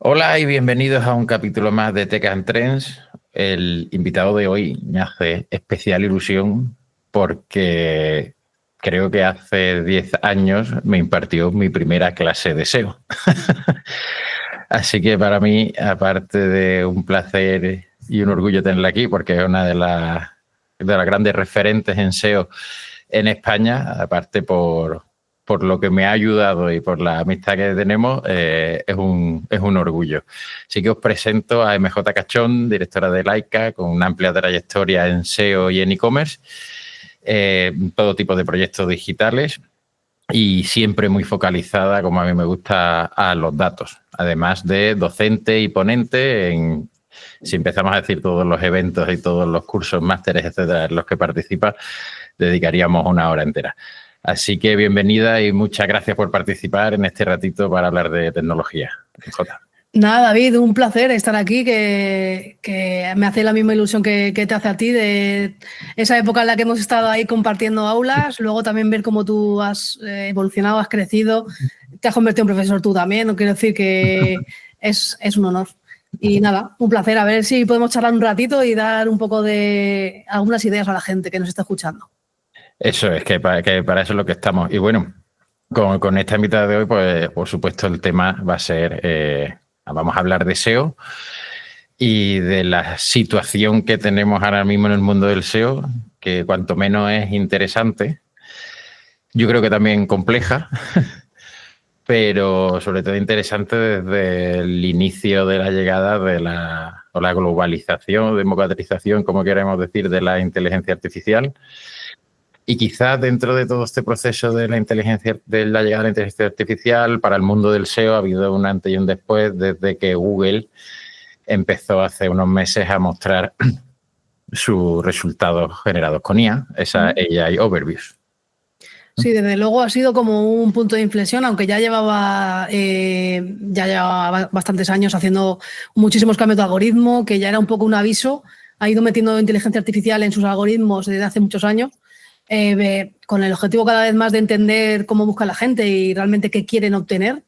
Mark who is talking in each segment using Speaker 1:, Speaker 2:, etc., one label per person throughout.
Speaker 1: Hola y bienvenidos a un capítulo más de Tech and Trends. El invitado de hoy me hace especial ilusión porque creo que hace 10 años me impartió mi primera clase de SEO. Así que para mí, aparte de un placer y un orgullo tenerla aquí, porque es una de las grandes referentes en SEO en España, aparte por lo que me ha ayudado y por la amistad que tenemos, es un orgullo. Así que os presento a MJ Cachón, directora de Laika, con una amplia trayectoria en SEO y en e-commerce, todo tipo de proyectos digitales y siempre muy focalizada, como a mí me gusta, a los datos. Además de docente y ponente si empezamos a decir todos los eventos y todos los cursos, másteres, etcétera, en los que participa, dedicaríamos una hora entera. Así que bienvenida y muchas gracias por participar en este ratito para hablar de tecnología. Jota.
Speaker 2: Nada, David, un placer estar aquí, que me hace la misma ilusión que te hace a ti, de esa época en la que hemos estado ahí compartiendo aulas, luego también ver cómo tú has evolucionado, has crecido, te has convertido en profesor tú también, no quiero decir que es un honor. Y nada, un placer, a ver si podemos charlar un ratito y dar un poco de algunas ideas a la gente que nos está escuchando.
Speaker 1: Eso es, que para eso es lo que estamos. Y bueno, con esta invitada de hoy, pues por supuesto el tema va a ser, vamos a hablar de SEO y de la situación que tenemos ahora mismo en el mundo del SEO, que cuanto menos es interesante, yo creo que también compleja, pero sobre todo interesante desde el inicio de la llegada de la globalización, democratización, como queremos decir, de la inteligencia artificial. Y quizás dentro de todo este proceso de la llegada de la inteligencia artificial, para el mundo del SEO ha habido un antes y un después desde que Google empezó hace unos meses a mostrar sus resultados generados con IA, esa AI Overviews.
Speaker 2: Sí, desde luego ha sido como un punto de inflexión, aunque ya llevaba bastantes años haciendo muchísimos cambios de algoritmo, que ya era un poco un aviso. Ha ido metiendo inteligencia artificial en sus algoritmos desde hace muchos años, con el objetivo cada vez más de entender cómo busca la gente y realmente qué quieren obtener.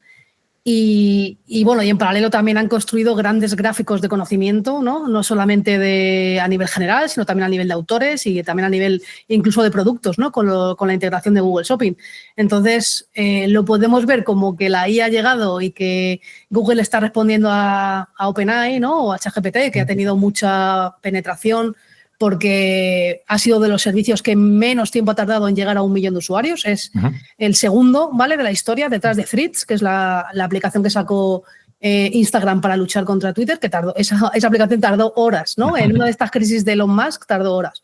Speaker 2: Y bueno, y en paralelo también han construido grandes gráficos de conocimiento, no solamente a nivel general, sino también a nivel de autores y también a nivel incluso de productos, ¿no? Con la integración de Google Shopping. Entonces, lo podemos ver como que la IA ha llegado y que Google está respondiendo a OpenAI, ¿no? O a ChatGPT, que ha tenido mucha penetración porque ha sido de los servicios que menos tiempo ha tardado en llegar a 1 millón de usuarios. Es el segundo, ¿vale?, de la historia, detrás de Threads, que es la aplicación que sacó Instagram para luchar contra Twitter, que tardó, esa aplicación tardó horas, ¿no? En una de estas crisis de Elon Musk tardó horas.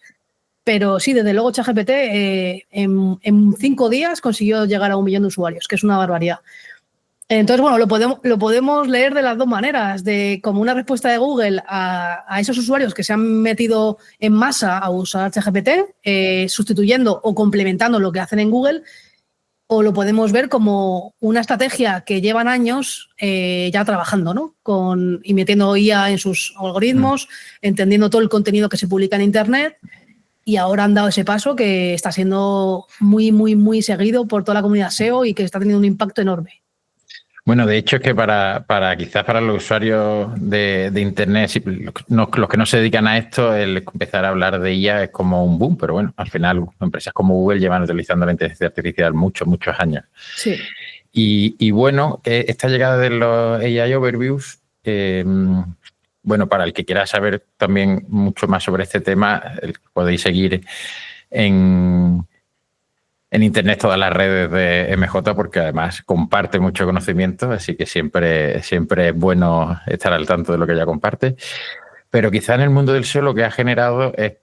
Speaker 2: Pero sí, desde luego ChatGPT en 5 días consiguió llegar a 1 millón de usuarios, que es una barbaridad. Entonces, bueno, lo podemos leer de las dos maneras, como una respuesta de Google a esos usuarios que se han metido en masa a usar ChatGPT, sustituyendo o complementando lo que hacen en Google, o lo podemos ver como una estrategia que llevan años ya trabajando, ¿no? Y metiendo IA en sus algoritmos, entendiendo todo el contenido que se publica en Internet, y ahora han dado ese paso que está siendo muy, muy, muy seguido por toda la comunidad SEO y que está teniendo un impacto enorme.
Speaker 1: Bueno, de hecho es que quizás para los usuarios de Internet, los que no se dedican a esto, el empezar a hablar de IA es como un boom, pero bueno, al final empresas como Google llevan utilizando la inteligencia artificial muchos años.
Speaker 2: Sí.
Speaker 1: Y bueno, esta llegada de los AI Overviews, bueno, para el que quiera saber también mucho más sobre este tema, podéis seguir en Internet todas las redes de MJ, porque además comparte mucho conocimiento, así que siempre es bueno estar al tanto de lo que ella comparte. Pero quizá en el mundo del SEO lo que ha generado es,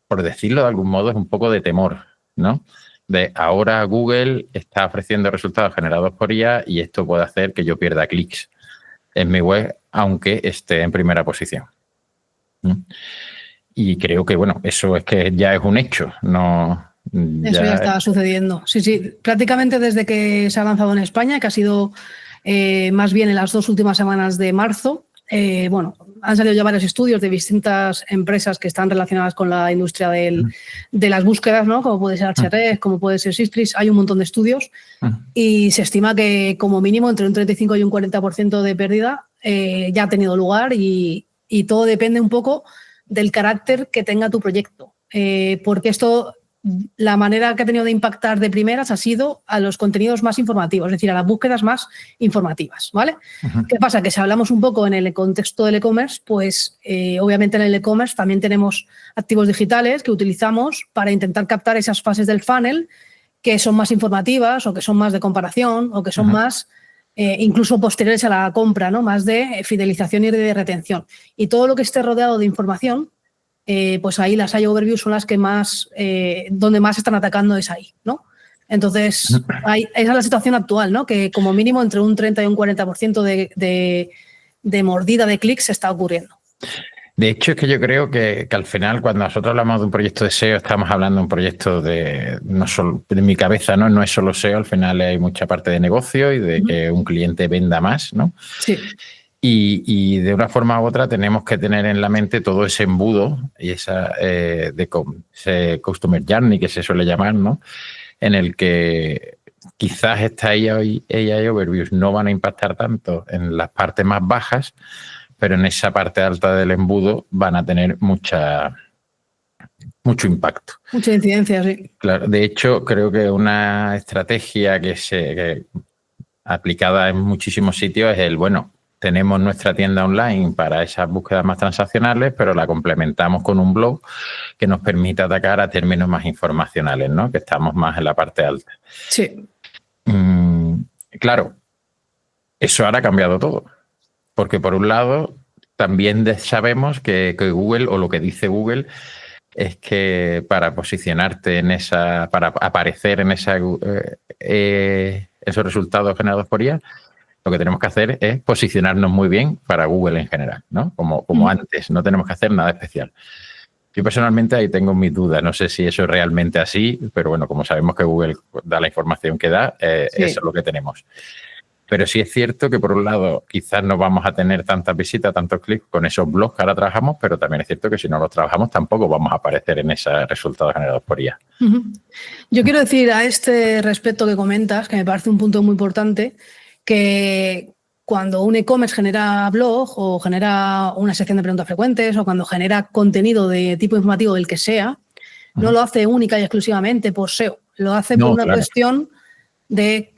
Speaker 1: por decirlo de algún modo, es un poco de temor, ¿no? De ahora Google está ofreciendo resultados generados por IA y esto puede hacer que yo pierda clics en mi web, aunque esté en primera posición. Y creo que, bueno, eso es que ya es un hecho, no...
Speaker 2: Eso ya está sucediendo. Sí, prácticamente desde que se ha lanzado en España, que ha sido más bien en las 2 últimas semanas de marzo. Bueno, han salido ya varios estudios de distintas empresas que están relacionadas con la industria de las búsquedas, ¿no? Como puede ser Ahrefs, como puede ser Sistrix. Hay un montón de estudios y se estima que como mínimo entre un 35 y un 40% de pérdida ya ha tenido lugar y todo depende un poco del carácter que tenga tu proyecto. Porque esto, la manera que ha tenido de impactar de primeras ha sido a los contenidos más informativos, es decir, a las búsquedas más informativas, ¿vale? Uh-huh. ¿Qué pasa? Que si hablamos un poco en el contexto del e-commerce, pues obviamente en el e-commerce también tenemos activos digitales que utilizamos para intentar captar esas fases del funnel que son más informativas o que son más de comparación o que son uh-huh. más incluso posteriores a la compra, ¿no? Más de fidelización y de retención. Y todo lo que esté rodeado de información, pues ahí las AI Overviews son las que más, donde más están atacando es ahí, ¿no? Entonces, esa es la situación actual, ¿no? Que como mínimo entre un 30 y un 40% de mordida de clics está ocurriendo.
Speaker 1: De hecho, es que yo creo que al final, cuando nosotros hablamos de un proyecto de SEO, estamos hablando de un proyecto no solo de mi cabeza, ¿no? No es solo SEO, al final hay mucha parte de negocio y de que un cliente venda más, ¿no?
Speaker 2: Sí.
Speaker 1: Y de una forma u otra tenemos que tener en la mente todo ese embudo y ese Customer Journey que se suele llamar, ¿no? En el que quizás estas AI Overviews no van a impactar tanto en las partes más bajas, pero en esa parte alta del embudo van a tener mucho impacto.
Speaker 2: Mucha incidencia, sí.
Speaker 1: Claro, de hecho, creo que una estrategia que aplicada en muchísimos sitios es tenemos nuestra tienda online para esas búsquedas más transaccionales, pero la complementamos con un blog que nos permite atacar a términos más informacionales, ¿no? Que estamos más en la parte alta.
Speaker 2: Sí.
Speaker 1: Claro, eso ahora ha cambiado todo. Porque por un lado, también sabemos que Google, o lo que dice Google, es que para posicionarte para aparecer en esos resultados generados por IA, lo que tenemos que hacer es posicionarnos muy bien para Google en general, ¿no? Como antes, no tenemos que hacer nada especial. Yo personalmente ahí tengo mis dudas, no sé si eso es realmente así, pero bueno, como sabemos que Google da la información que da, sí. Eso es lo que tenemos. Pero sí es cierto que, por un lado, quizás no vamos a tener tantas visitas, tantos clics con esos blogs que ahora trabajamos, pero también es cierto que si no los trabajamos tampoco vamos a aparecer en esos resultados generados por IA.
Speaker 2: Uh-huh. Yo quiero decir a este respecto que comentas, que me parece un punto muy importante, que cuando un e-commerce genera blog o genera una sección de preguntas frecuentes o cuando genera contenido de tipo informativo, el que sea, no lo hace única y exclusivamente por SEO, lo hace por una cuestión de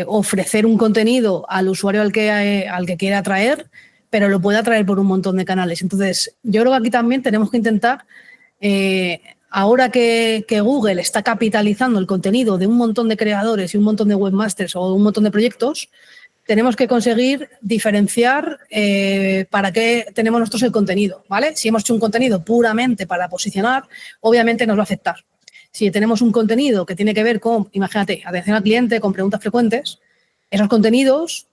Speaker 2: ofrecer un contenido al usuario al que quiere atraer, pero lo puede atraer por un montón de canales. Entonces, yo creo que aquí también tenemos que intentar, ahora que Google está capitalizando el contenido de un montón de creadores y un montón de webmasters o un montón de proyectos, tenemos que conseguir diferenciar para qué tenemos nosotros el contenido, ¿vale? Si hemos hecho un contenido puramente para posicionar, obviamente nos va a afectar. Si tenemos un contenido que tiene que ver con, imagínate, atención al cliente, con preguntas frecuentes, esos contenidos...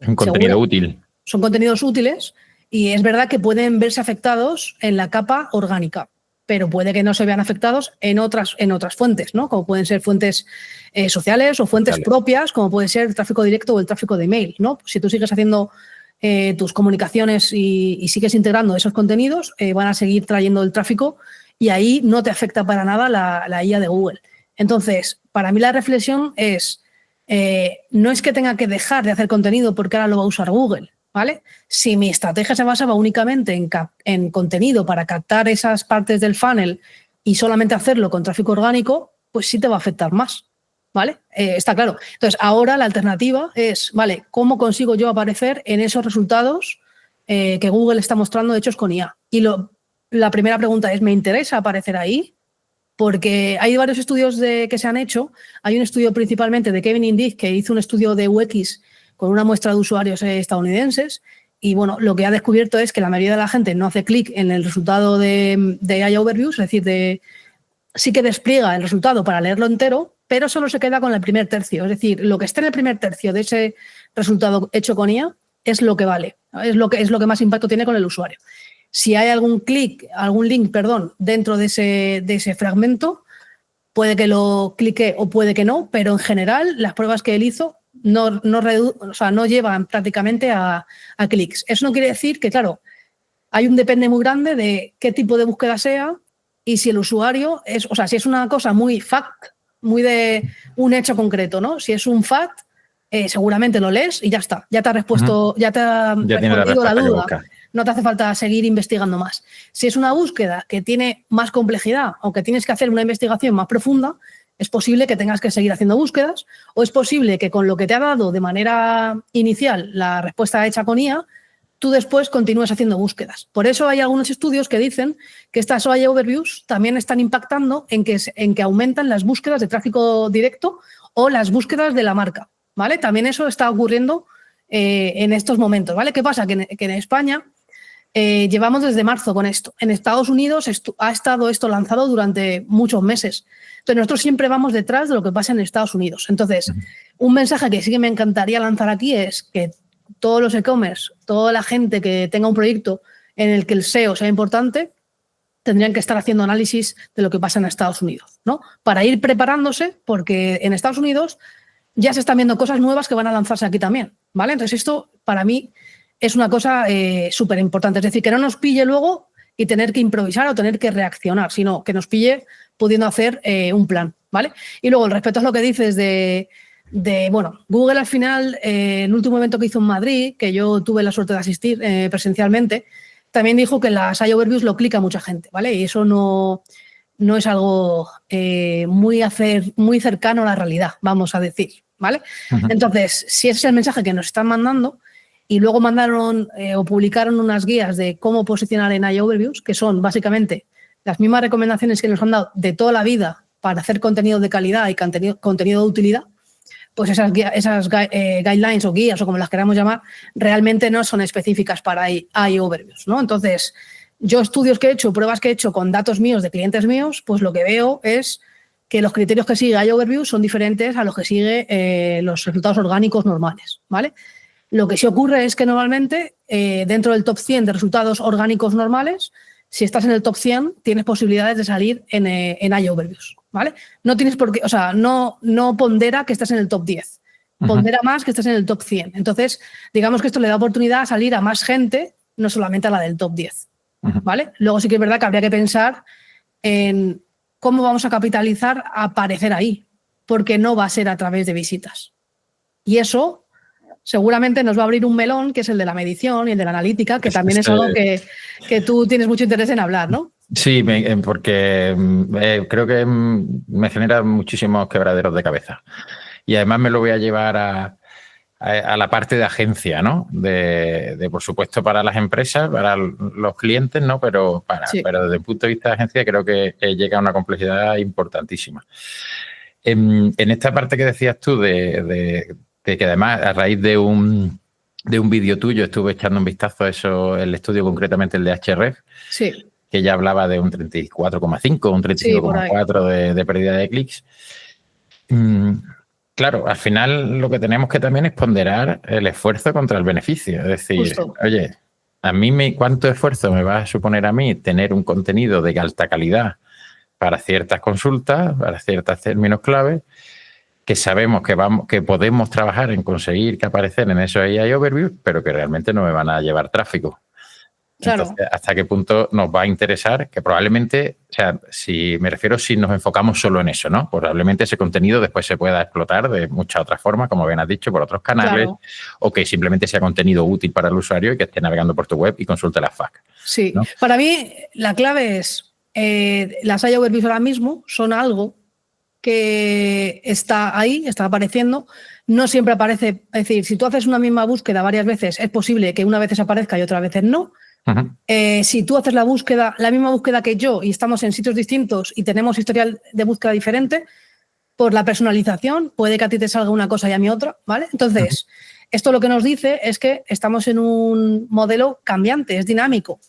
Speaker 1: Un contenido útil.
Speaker 2: Son contenidos útiles y es verdad que pueden verse afectados en la capa orgánica, pero puede que no se vean afectados en otras fuentes, ¿no? Como pueden ser fuentes sociales o fuentes propias, como puede ser el tráfico directo o el tráfico de email, ¿no? Si tú sigues haciendo tus comunicaciones y sigues integrando esos contenidos, van a seguir trayendo el tráfico y ahí no te afecta para nada la IA de Google. Entonces, para mí la reflexión es, no es que tenga que dejar de hacer contenido porque ahora lo va a usar Google, ¿vale? Si mi estrategia se basaba únicamente en contenido para captar esas partes del funnel y solamente hacerlo con tráfico orgánico, pues sí te va a afectar más, ¿vale? Está claro. Entonces, ahora la alternativa es, ¿vale? ¿Cómo consigo yo aparecer en esos resultados que Google está mostrando hechos con IA? Y la primera pregunta es, ¿me interesa aparecer ahí? Porque hay varios estudios que se han hecho. Hay un estudio principalmente de Kevin Indig que hizo un estudio de UX con una muestra de usuarios estadounidenses y, bueno, lo que ha descubierto es que la mayoría de la gente no hace clic en el resultado de AI Overviews, es decir, sí que despliega el resultado para leerlo entero, pero solo se queda con el primer tercio. Es decir, lo que esté en el primer tercio de ese resultado hecho con IA es lo que vale, es lo que más impacto tiene con el usuario. Si hay algún link, dentro de ese fragmento, puede que lo clique o puede que no, pero en general las pruebas que él hizo no llevan prácticamente a clics. Eso no quiere decir que, claro, hay un depende muy grande de qué tipo de búsqueda sea y si el usuario si es una cosa muy fact, muy de un hecho concreto, ¿no? Si es un fact, seguramente lo lees y ya está. Ya te ha respuesto, ya te ha respondido la duda. No te hace falta seguir investigando más. Si es una búsqueda que tiene más complejidad o que tienes que hacer una investigación más profunda, es posible que tengas que seguir haciendo búsquedas, o es posible que con lo que te ha dado de manera inicial la respuesta hecha con IA, tú después continúes haciendo búsquedas. Por eso hay algunos estudios que dicen que estas OI overviews también están impactando en que aumentan las búsquedas de tráfico directo o las búsquedas de la marca, ¿vale? También eso está ocurriendo en estos momentos, ¿vale? ¿Qué pasa? Que en España llevamos desde marzo con esto. En Estados Unidos ha estado esto lanzado durante muchos meses. Entonces, nosotros siempre vamos detrás de lo que pasa en Estados Unidos. Entonces, un mensaje que sí que me encantaría lanzar aquí es que todos los e-commerce, toda la gente que tenga un proyecto en el que el SEO sea importante, tendrían que estar haciendo análisis de lo que pasa en Estados Unidos, ¿no? Para ir preparándose, porque en Estados Unidos ya se están viendo cosas nuevas que van a lanzarse aquí también, ¿vale? Entonces, esto para mí es una cosa súper importante. Es decir, que no nos pille luego y tener que improvisar o tener que reaccionar, sino que nos pille pudiendo hacer un plan, ¿vale? Y luego, respecto a lo que dices bueno, Google al final, el último evento que hizo en Madrid, que yo tuve la suerte de asistir presencialmente, también dijo que las AI Overviews lo clica mucha gente, ¿vale? Y eso no es algo muy cercano a la realidad, vamos a decir, ¿vale? Entonces, si ese es el mensaje que nos están mandando, y luego mandaron o publicaron unas guías de cómo posicionar en AI Overviews, que son básicamente las mismas recomendaciones que nos han dado de toda la vida para hacer contenido de calidad y contenido de utilidad, pues esas guidelines o guías o como las queramos llamar, realmente no son específicas para AI Overviews, ¿no? Entonces, yo estudios que he hecho, pruebas que he hecho con datos míos de clientes míos, pues lo que veo es que los criterios que sigue AI Overviews son diferentes a los que sigue los resultados orgánicos normales, ¿vale? Lo que sí ocurre es que normalmente dentro del top 100 de resultados orgánicos normales, si estás en el top 100, tienes posibilidades de salir en AI Overviews, ¿vale? No tienes por qué, o sea, no pondera que estás en el top 10, pondera más que estás en el top 100. Entonces, digamos que esto le da oportunidad a salir a más gente, no solamente a la del top 10, ¿vale? Luego sí que es verdad que habría que pensar en cómo vamos a capitalizar a aparecer ahí, porque no va a ser a través de visitas. Y eso seguramente nos va a abrir un melón, que es el de la medición y el de la analítica, que también es algo que tú tienes mucho interés en hablar, ¿no?
Speaker 1: Sí, porque creo que me genera muchísimos quebraderos de cabeza. Y además me lo voy a llevar a la parte de agencia, ¿no? De por supuesto, para las empresas, para los clientes, ¿no? Pero desde el punto de vista de agencia creo que llega a una complejidad importantísima. En esta parte que decías tú de que además a raíz de un vídeo tuyo estuve echando un vistazo a eso, el estudio concretamente el de Href,
Speaker 2: sí,
Speaker 1: que ya hablaba de un 34,5, un 35,4 de pérdida de clics. Claro, al final lo que tenemos que también es ponderar el esfuerzo contra el beneficio. Es decir, oye, ¿cuánto esfuerzo me va a suponer a mí tener un contenido de alta calidad para ciertas consultas, para ciertos términos clave, que sabemos que podemos trabajar en conseguir que aparecen en esos AI Overviews, pero que realmente no me van a llevar tráfico? Claro. Entonces, ¿hasta qué punto nos va a interesar? Que probablemente, o sea, si nos enfocamos solo en eso, ¿no? Probablemente ese contenido después se pueda explotar de muchas otras formas, como bien has dicho, por otros canales, claro, o que simplemente sea contenido útil para el usuario y que esté navegando por tu web y consulte las FAQ.
Speaker 2: Sí, ¿no? Para mí la clave es, las AI Overviews ahora mismo son algo que está ahí, está apareciendo, no siempre aparece, es decir, si tú haces una misma búsqueda varias veces, es posible que una vez aparezca y otras veces no. Si tú haces la misma búsqueda que yo y estamos en sitios distintos y tenemos historial de búsqueda diferente, por la personalización puede que a ti te salga una cosa y a mí otra, ¿vale? Entonces, esto lo que nos dice es que estamos en un modelo cambiante, es dinámico,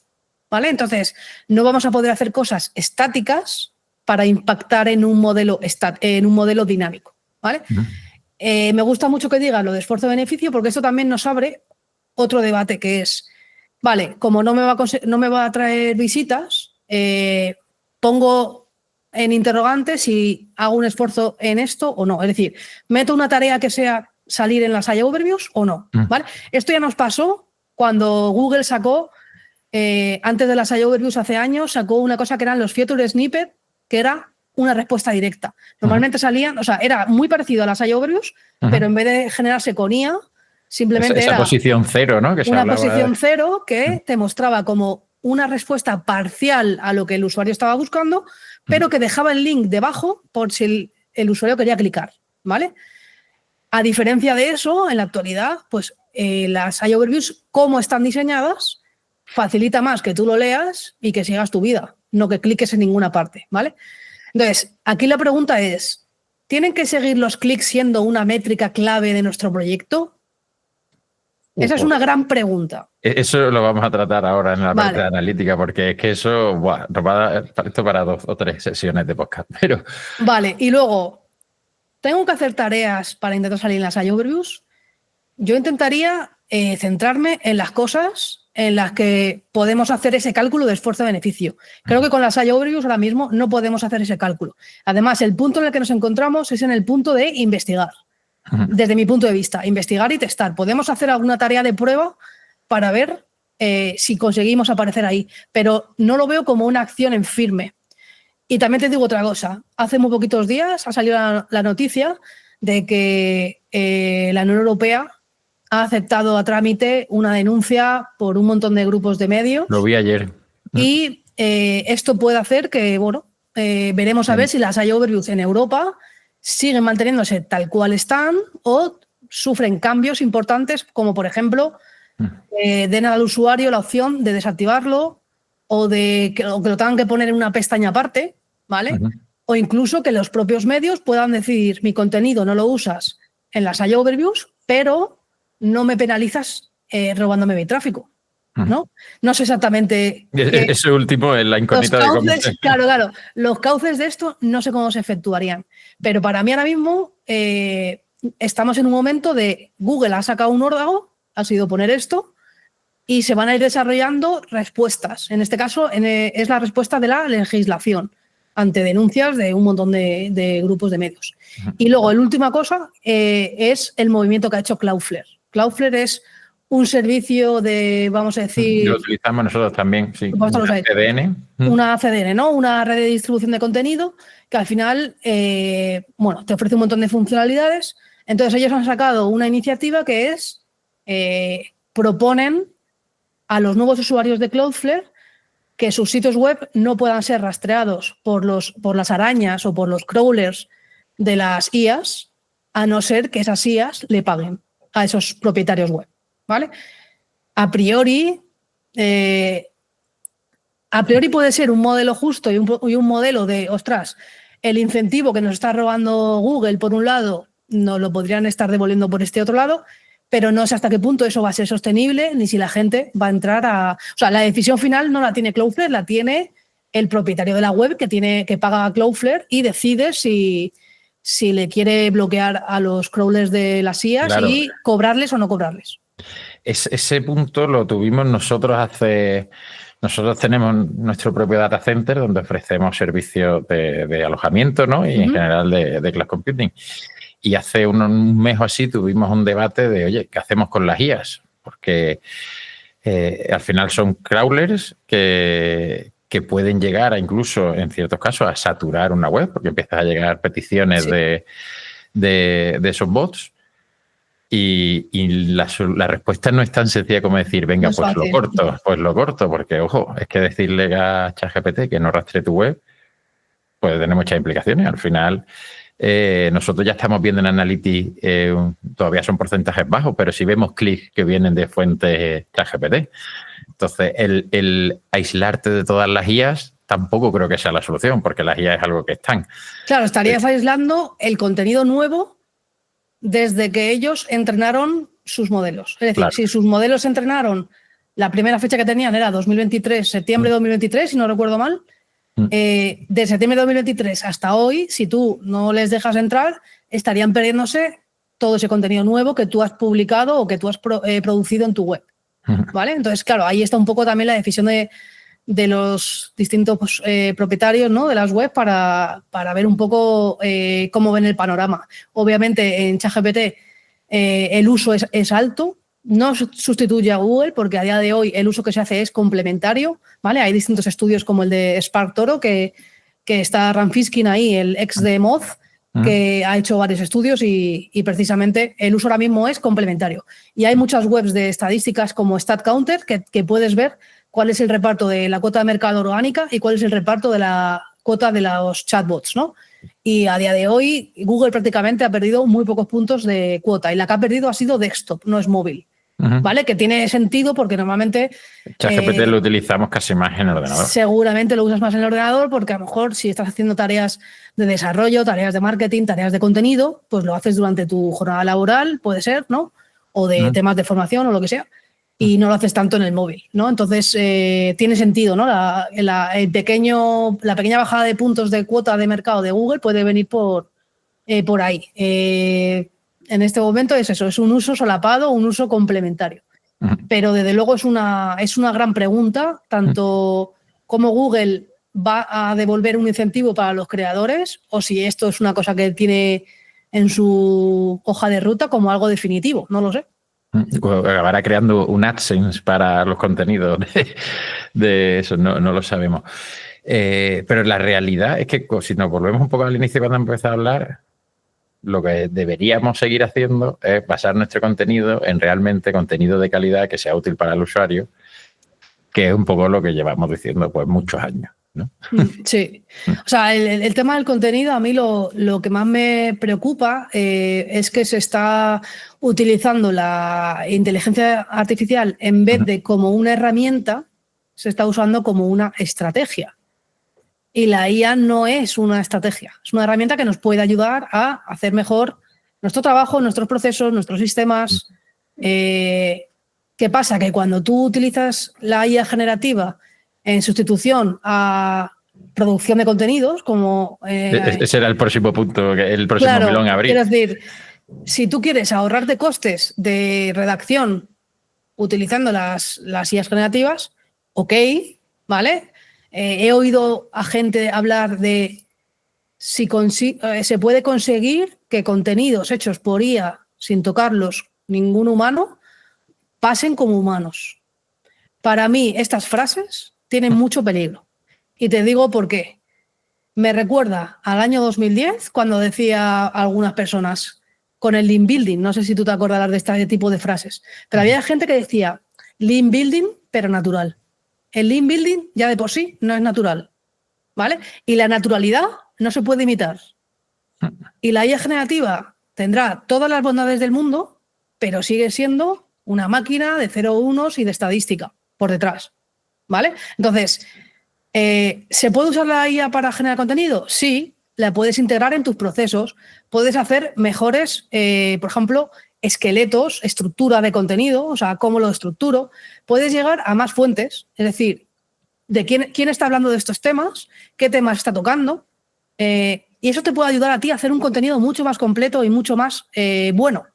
Speaker 2: ¿vale? Entonces, no vamos a poder hacer cosas estáticas para impactar en un modelo dinámico, ¿vale? Me gusta mucho que diga lo de esfuerzo-beneficio, porque esto también nos abre otro debate, que es, vale, como no me va a traer visitas, pongo en interrogante si hago un esfuerzo en esto o no. Es decir, meto una tarea que sea salir en las AI Overviews o no, ¿vale? Esto ya nos pasó cuando Google sacó, antes de las AI Overviews hace años, sacó una cosa que eran los feature snippets, que era una respuesta directa. Normalmente salían, o sea, era muy parecido a las iOverviews, pero en vez de generarse con IA, simplemente
Speaker 1: esa
Speaker 2: era
Speaker 1: posición cero, ¿no? Que se
Speaker 2: una
Speaker 1: hablaba
Speaker 2: posición cero que te mostraba como una respuesta parcial a lo que el usuario estaba buscando, pero que dejaba el link debajo por si el usuario quería clicar, ¿vale? A diferencia de eso, en la actualidad, pues las iOverviews, como están diseñadas, facilita más que tú lo leas y que sigas tu vida, no que cliques en ninguna parte, ¿vale? Entonces, aquí la pregunta es, ¿tienen que seguir los clics siendo una métrica clave de nuestro proyecto? Esa es una gran pregunta.
Speaker 1: Eso lo vamos a tratar ahora en la parte analítica, porque es que eso nos va a dar esto para 2 o 3 sesiones de podcast. Pero...
Speaker 2: Vale, y luego, ¿tengo que hacer tareas para intentar salir en las iOverviews? Yo intentaría centrarme en las cosas en las que podemos hacer ese cálculo de esfuerzo-beneficio. Creo que con las iOverviews ahora mismo no podemos hacer ese cálculo. Además, el punto en el que nos encontramos es en el punto de investigar. Desde mi punto de vista, investigar y testar. Podemos hacer alguna tarea de prueba para ver si conseguimos aparecer ahí, pero no lo veo como una acción en firme. Y también te digo otra cosa. Hace muy poquitos días ha salido la noticia de que la Unión Europea ha aceptado a trámite una denuncia por un montón de grupos de medios.
Speaker 1: Lo vi ayer.
Speaker 2: Y esto puede hacer que, bueno, veremos a ver si las iOverviews en Europa siguen manteniéndose tal cual están o sufren cambios importantes, como por ejemplo, den al usuario la opción de desactivarlo o de que lo tengan que poner en una pestaña aparte, ¿vale? O incluso que los propios medios puedan decir, mi contenido no lo usas en las iOverviews, pero no me penalizas robándome mi tráfico, ¿no? No sé exactamente...
Speaker 1: Ese último es la incógnita de cómo...
Speaker 2: Claro. Los cauces de esto no sé cómo se efectuarían. Pero para mí ahora mismo estamos en un momento de Google ha sacado un órdago, ha sido poner esto, y se van a ir desarrollando respuestas. En este caso es la respuesta de la legislación ante denuncias de un montón de grupos de medios. Y luego, la última cosa es el movimiento que ha hecho Cloudflare. Cloudflare es un servicio de, vamos a decir...
Speaker 1: Lo utilizamos nosotros también, sí. Una CDN.
Speaker 2: Una CDN, ¿no? Una red de distribución de contenido que al final, bueno, te ofrece un montón de funcionalidades. Entonces ellos han sacado una iniciativa que es, proponen a los nuevos usuarios de Cloudflare que sus sitios web no puedan ser rastreados por las arañas o por los crawlers de las IAs, a no ser que esas IAs le paguen a esos propietarios web, ¿vale? A priori puede ser un modelo justo y un modelo de, ostras, el incentivo que nos está robando Google por un lado, nos lo podrían estar devolviendo por este otro lado, pero no sé hasta qué punto eso va a ser sostenible ni si la gente va a entrar a... O sea, la decisión final no la tiene Cloudflare, la tiene el propietario de la web que paga a Cloudflare y decide si le quiere bloquear a los crawlers de las IAs, claro, y cobrarles o no cobrarles.
Speaker 1: Ese punto lo tuvimos nosotros Nosotros tenemos nuestro propio data center donde ofrecemos servicios de alojamiento, ¿no? Y en general de cloud computing. Y hace un mes o así tuvimos un debate de, oye, ¿qué hacemos con las IAs? Porque al final son crawlers que pueden llegar a incluso, en ciertos casos, a saturar una web, porque empiezan a llegar peticiones de esos bots. Y la respuesta no es tan sencilla como decir, venga, no pues lo corto, porque, ojo, es que decirle a ChatGPT que no rastree tu web puede tener muchas implicaciones. Al final, nosotros ya estamos viendo en Analytics, todavía son porcentajes bajos, pero si vemos clics que vienen de fuentes ChatGPT. Entonces, el aislarte de todas las IAs tampoco creo que sea la solución, porque las IAs es algo que están.
Speaker 2: Claro, estarías aislando el contenido nuevo desde que ellos entrenaron sus modelos. Es decir, claro, si sus modelos se entrenaron, la primera fecha que tenían era 2023, septiembre de 2023, si no recuerdo mal, de septiembre de 2023 hasta hoy, si tú no les dejas entrar, estarían perdiéndose todo ese contenido nuevo que tú has publicado o que tú has producido en tu web. ¿Vale? Entonces, claro, ahí está un poco también la decisión de los distintos propietarios, ¿no?, de las webs para ver un poco cómo ven el panorama. Obviamente en ChatGPT el uso es alto, no sustituye a Google porque a día de hoy el uso que se hace es complementario, ¿vale? Hay distintos estudios como el de SparkToro que que está Ran Fiskin ahí, el ex de Moz, que ha hecho varios estudios y precisamente el uso ahora mismo es complementario. Y hay muchas webs de estadísticas como StatCounter que puedes ver cuál es el reparto de la cuota de mercado orgánica y cuál es el reparto de la cuota de los chatbots, ¿no? Y a día de hoy Google prácticamente ha perdido muy pocos puntos de cuota y la que ha perdido ha sido desktop, no es móvil. ¿Vale? Que tiene sentido porque normalmente...
Speaker 1: ChatGPT lo utilizamos casi más en el ordenador.
Speaker 2: Seguramente lo usas más en el ordenador porque a lo mejor si estás haciendo tareas de desarrollo, tareas de marketing, tareas de contenido, pues lo haces durante tu jornada laboral, puede ser, ¿no? O de temas de formación o lo que sea, y no lo haces tanto en el móvil, ¿no? Entonces, tiene sentido, ¿no? La pequeña bajada de puntos de cuota de mercado de Google puede venir por ahí. En este momento es eso, es un uso solapado, un uso complementario. Pero desde luego es una gran pregunta, tanto cómo Google va a devolver un incentivo para los creadores o si esto es una cosa que tiene en su hoja de ruta como algo definitivo, no lo sé.
Speaker 1: Acabará creando un AdSense para los contenidos de eso, no lo sabemos. Pero la realidad es que si nos volvemos un poco al inicio cuando empezamos a hablar, lo que deberíamos seguir haciendo es basar nuestro contenido en realmente contenido de calidad que sea útil para el usuario, que es un poco lo que llevamos diciendo pues muchos años, ¿no?
Speaker 2: Sí. O sea, el tema del contenido, a mí lo que más me preocupa es que se está utilizando la inteligencia artificial en vez de como una herramienta, se está usando como una estrategia. Y la IA no es una estrategia, es una herramienta que nos puede ayudar a hacer mejor nuestro trabajo, nuestros procesos, nuestros sistemas. ¿Qué pasa? Que cuando tú utilizas la IA generativa en sustitución a producción de contenidos, como...
Speaker 1: ese era el próximo punto, el próximo melón a abrir.
Speaker 2: Quiero decir, si tú quieres ahorrarte costes de redacción utilizando las IAs generativas, ok, ¿vale? He oído a gente hablar de si se puede conseguir que contenidos hechos por IA sin tocarlos ningún humano pasen como humanos. Para mí, estas frases tienen mucho peligro. Y te digo por qué. Me recuerda al año 2010 cuando decía algunas personas con el Lean Building, no sé si tú te acordarás de este tipo de frases, pero había gente que decía Lean Building, pero natural. El Lean Building ya de por sí no es natural, ¿vale? Y la naturalidad no se puede imitar. Y la IA generativa tendrá todas las bondades del mundo, pero sigue siendo una máquina de 0 unos y de estadística por detrás, ¿vale? Entonces, ¿se puede usar la IA para generar contenido? Sí, la puedes integrar en tus procesos, puedes hacer mejores, por ejemplo, esqueletos, estructura de contenido, o sea, cómo lo estructuro, puedes llegar a más fuentes, es decir, de quién está hablando de estos temas, qué temas está tocando, y eso te puede ayudar a ti a hacer un contenido mucho más completo y mucho más bueno.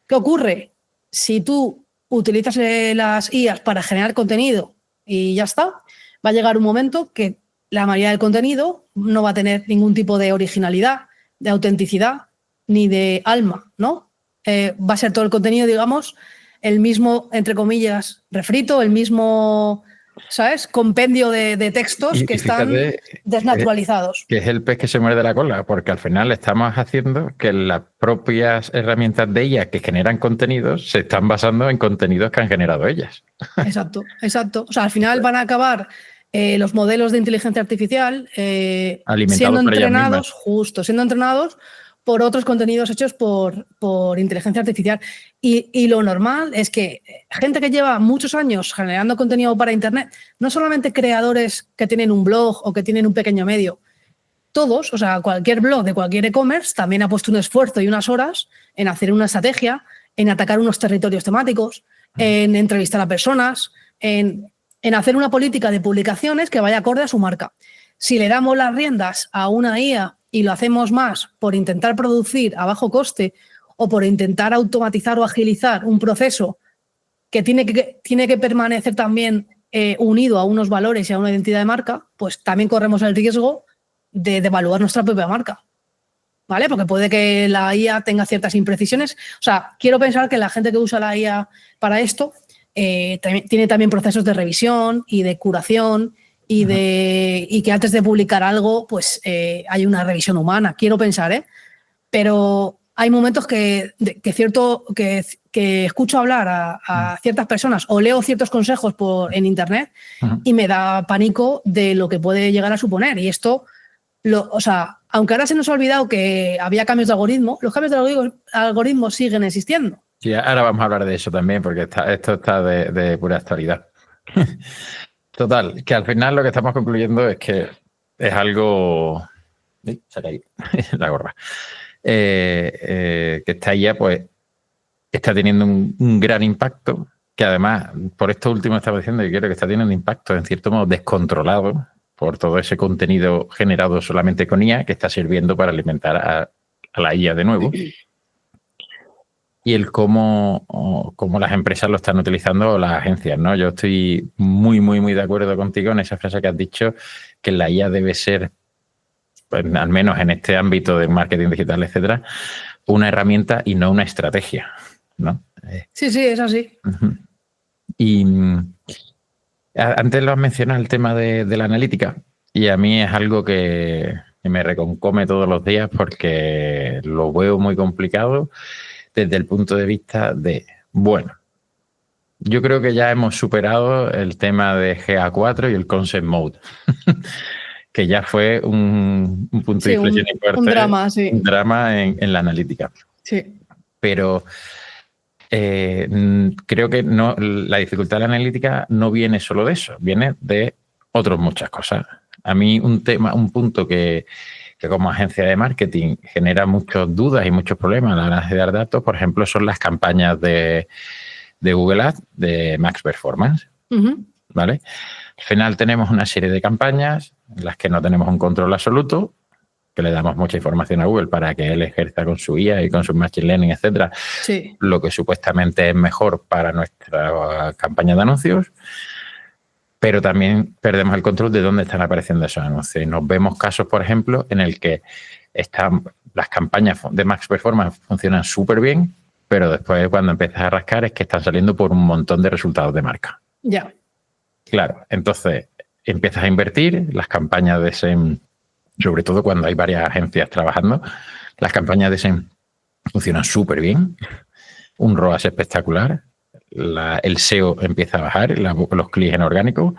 Speaker 2: ¿Qué ocurre? Si tú utilizas las IAs para generar contenido y ya está, va a llegar un momento que la mayoría del contenido no va a tener ningún tipo de originalidad, de autenticidad, ni de alma, ¿no? Va a ser todo el contenido, digamos, el mismo, entre comillas, refrito, el mismo, ¿sabes?, compendio de textos que están desnaturalizados.
Speaker 1: Que es el pez que se muerde la cola, porque al final estamos haciendo que las propias herramientas de ellas que generan contenidos se están basando en contenidos que han generado ellas.
Speaker 2: Exacto, exacto. O sea, al final van a acabar los modelos de inteligencia artificial siendo entrenados, siendo entrenados por otros contenidos hechos por inteligencia artificial. Y lo normal es que gente que lleva muchos años generando contenido para Internet, no solamente creadores que tienen un blog o que tienen un pequeño medio, todos, o sea, cualquier blog de cualquier e-commerce también ha puesto un esfuerzo y unas horas en hacer una estrategia, en atacar unos territorios temáticos, en entrevistar a personas, en hacer una política de publicaciones que vaya acorde a su marca. Si le damos las riendas a una IA y lo hacemos más por intentar producir a bajo coste o por intentar automatizar o agilizar un proceso que tiene que permanecer también unido a unos valores y a una identidad de marca, pues también corremos el riesgo de devaluar nuestra propia marca, ¿vale? Porque puede que la IA tenga ciertas imprecisiones. O sea, quiero pensar que la gente que usa la IA para esto tiene también procesos de revisión y de curación y que antes de publicar algo, pues hay una revisión humana. Quiero pensar, ¿eh? Pero hay momentos que escucho hablar a ciertas personas o leo ciertos consejos en internet y me da pánico de lo que puede llegar a suponer. Y esto, o sea, aunque ahora se nos ha olvidado que había cambios de algoritmo, los cambios de algoritmo siguen existiendo.
Speaker 1: Sí, ahora vamos a hablar de eso también, porque esto está de pura actualidad. Total, que al final lo que estamos concluyendo es que es algo... Se ha caído la gorra. Que esta IA pues está teniendo un gran impacto, que además, por esto último estaba diciendo, yo creo que está teniendo impacto en cierto modo descontrolado por todo ese contenido generado solamente con IA que está sirviendo para alimentar a la IA de nuevo. Y el cómo las empresas lo están utilizando o las agencias, ¿no? Yo estoy muy, muy, muy de acuerdo contigo en esa frase que has dicho, que la IA debe ser, pues, al menos en este ámbito de marketing digital, etcétera, una herramienta y no una estrategia, ¿no?
Speaker 2: Sí, es así.
Speaker 1: Y antes lo has mencionado, el tema de la analítica, y a mí es algo que me reconcome todos los días porque lo veo muy complicado desde el punto de vista de, bueno, yo creo que ya hemos superado el tema de GA4 y el Concept Mode, que ya fue un punto de inflexión importante.
Speaker 2: Un drama, sí.
Speaker 1: Un drama en la analítica.
Speaker 2: Sí.
Speaker 1: Pero creo que no, la dificultad de la analítica no viene solo de eso, viene de otras muchas cosas. A mí un punto que como agencia de marketing genera muchas dudas y muchos problemas a la hora de dar datos, por ejemplo, son las campañas de Google Ads de Max Performance. ¿Vale? Al final tenemos una serie de campañas en las que no tenemos un control absoluto, que le damos mucha información a Google para que él ejerza con su IA y con su Machine Learning, etcétera, lo que supuestamente es mejor para nuestra campaña de anuncios, pero también perdemos el control de dónde están apareciendo esos anuncios. Y nos vemos casos, por ejemplo, en el que las campañas de Max Performance funcionan súper bien, pero después cuando empiezas a rascar es que están saliendo por un montón de resultados de marca.
Speaker 2: Ya.
Speaker 1: Claro, entonces empiezas a invertir, las campañas de SEM, sobre todo cuando hay varias agencias trabajando, las campañas de SEM funcionan súper bien, un ROAS espectacular, el SEO empieza a bajar, los clics en orgánico,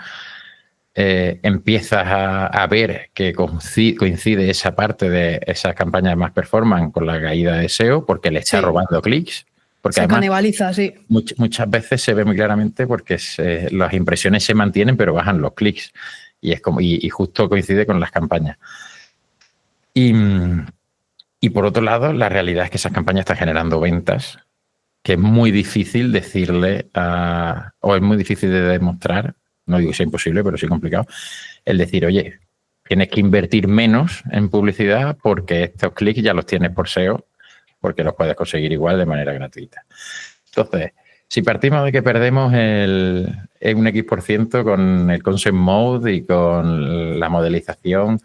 Speaker 1: empiezas a ver que coincide esa parte de esas campañas de más performance con la caída de SEO porque le está robando clics. Porque
Speaker 2: se
Speaker 1: además,
Speaker 2: canibaliza, sí.
Speaker 1: Muchas veces se ve muy claramente porque las impresiones se mantienen pero bajan los clics y justo coincide con las campañas. Y por otro lado, la realidad es que esas campañas están generando ventas que es muy difícil decirle o es muy difícil de demostrar, no digo que sea imposible, pero sí complicado, el decir, oye, tienes que invertir menos en publicidad porque estos clics ya los tienes por SEO, porque los puedes conseguir igual de manera gratuita. Entonces, si partimos de que perdemos un X% con el Concept Mode y con la modelización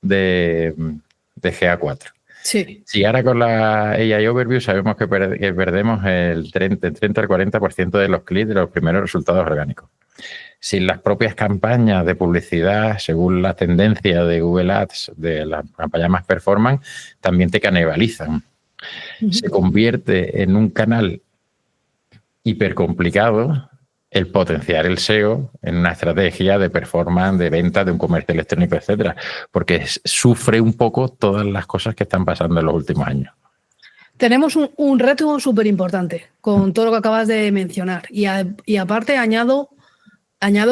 Speaker 1: de GA4.
Speaker 2: Sí.
Speaker 1: Si ahora con la AI Overview sabemos que perdemos el 30 al 40% de los clics de los primeros resultados orgánicos. Si las propias campañas de publicidad, según la tendencia de Google Ads, de las campañas más performance, también te canibalizan. Se convierte en un canal hipercomplicado el potenciar el SEO en una estrategia de performance, de venta, de un comercio electrónico, etcétera, porque sufre un poco todas las cosas que están pasando en los últimos años.
Speaker 2: Tenemos un reto súper importante con todo lo que acabas de mencionar y aparte añado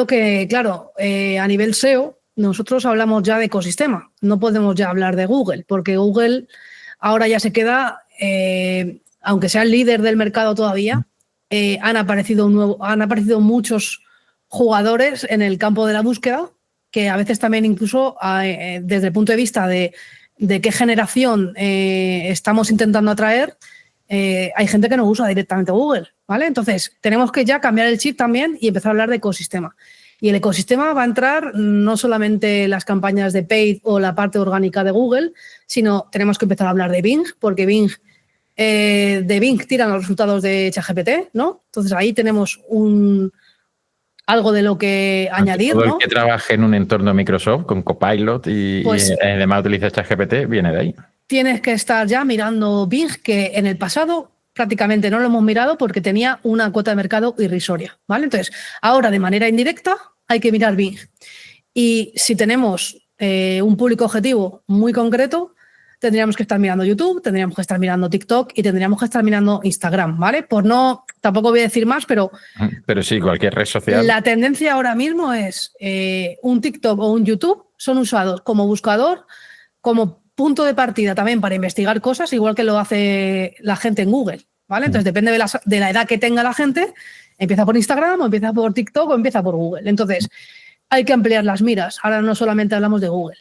Speaker 2: que, claro, a nivel SEO nosotros hablamos ya de ecosistema, no podemos ya hablar de Google, porque Google ahora ya se queda, aunque sea el líder del mercado todavía, han aparecido muchos jugadores en el campo de la búsqueda, que a veces también incluso desde el punto de vista de qué generación estamos intentando atraer, hay gente que no usa directamente Google, ¿vale? Entonces, tenemos que ya cambiar el chip también y empezar a hablar de ecosistema. Y el ecosistema va a entrar no solamente las campañas de paid o la parte orgánica de Google, sino tenemos que empezar a hablar de Bing, porque de Bing tiran los resultados de ChatGPT, ¿no? Entonces ahí tenemos un algo de lo que añadir,
Speaker 1: todo
Speaker 2: ¿no?
Speaker 1: el que trabaje en un entorno Microsoft con Copilot y además utiliza ChatGPT viene de ahí.
Speaker 2: Tienes que estar ya mirando Bing, que en el pasado prácticamente no lo hemos mirado porque tenía una cuota de mercado irrisoria, ¿vale? Entonces, ahora de manera indirecta hay que mirar Bing. Y si tenemos un público objetivo muy concreto, tendríamos que estar mirando YouTube, tendríamos que estar mirando TikTok y tendríamos que estar mirando Instagram, ¿vale? Por no, tampoco voy a decir más, pero
Speaker 1: sí, cualquier red social.
Speaker 2: La tendencia ahora mismo es un TikTok o un YouTube son usados como buscador, como punto de partida también para investigar cosas, igual que lo hace la gente en Google, ¿vale? Entonces depende de la edad que tenga la gente, empieza por Instagram o empieza por TikTok o empieza por Google. Entonces hay que ampliar las miras. Ahora no solamente hablamos de Google.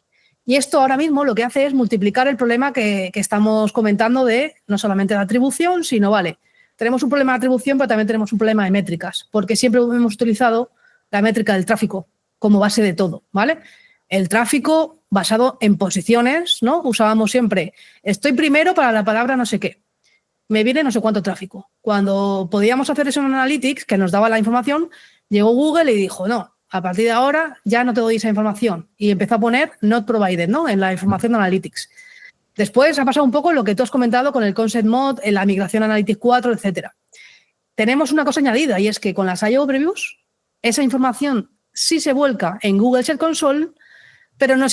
Speaker 2: Y esto ahora mismo lo que hace es multiplicar el problema que estamos comentando de no solamente la atribución, sino, vale, tenemos un problema de atribución, pero también tenemos un problema de métricas, porque siempre hemos utilizado la métrica del tráfico como base de todo, ¿vale? El tráfico basado en posiciones, ¿no? Usábamos siempre, estoy primero para la palabra no sé qué, me viene no sé cuánto tráfico. Cuando podíamos hacer eso en Analytics, que nos daba la información, llegó Google y dijo, no, a partir de ahora ya no te doy esa información. Y empezó a poner not provided, ¿no? En la información de Analytics. Después ha pasado un poco lo que tú has comentado con el Concept Mod, en la migración a Analytics 4, etcétera. Tenemos una cosa añadida y es que con las I/O Overviews esa información sí se vuelca en Google Search Console, pero no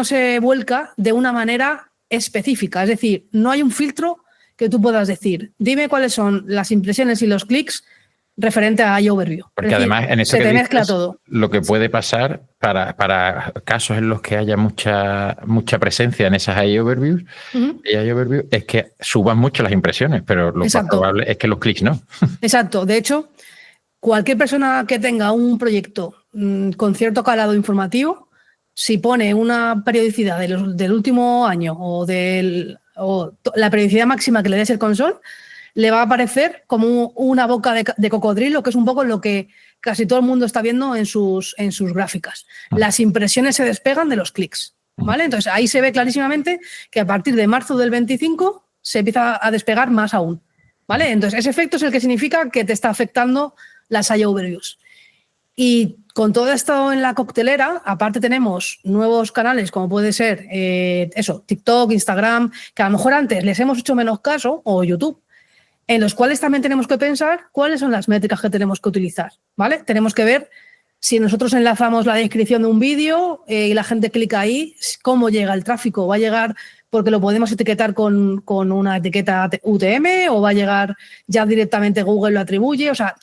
Speaker 2: se vuelca de una manera específica. Es decir, no hay un filtro que tú puedas decir, dime cuáles son las impresiones y los clics referente a iOverview.
Speaker 1: Porque además en esto
Speaker 2: se
Speaker 1: que
Speaker 2: te
Speaker 1: dices,
Speaker 2: mezcla todo.
Speaker 1: Lo que puede pasar para casos en los que haya mucha presencia en esas iOverviews, es que suban mucho las impresiones, pero lo más probable es que los clics no.
Speaker 2: Exacto. De hecho, cualquier persona que tenga un proyecto con cierto calado informativo, si pone una periodicidad del último año o la periodicidad máxima que le des el console, le va a aparecer como una boca de cocodrilo, que es un poco lo que casi todo el mundo está viendo en sus gráficas. Las impresiones se despegan de los clics, ¿vale? Entonces, ahí se ve clarísimamente que a partir de marzo del 25 se empieza a despegar más aún, ¿vale? Entonces, ese efecto es el que significa que te está afectando las iOverviews. Y con todo esto en la coctelera, aparte tenemos nuevos canales como puede ser TikTok, Instagram, que a lo mejor antes les hemos hecho menos caso, o YouTube, en los cuales también tenemos que pensar cuáles son las métricas que tenemos que utilizar, ¿vale? Tenemos que ver si nosotros enlazamos la descripción de un vídeo y la gente clica ahí, cómo llega el tráfico. ¿Va a llegar porque lo podemos etiquetar con una etiqueta UTM o va a llegar ya directamente Google lo atribuye? O sea,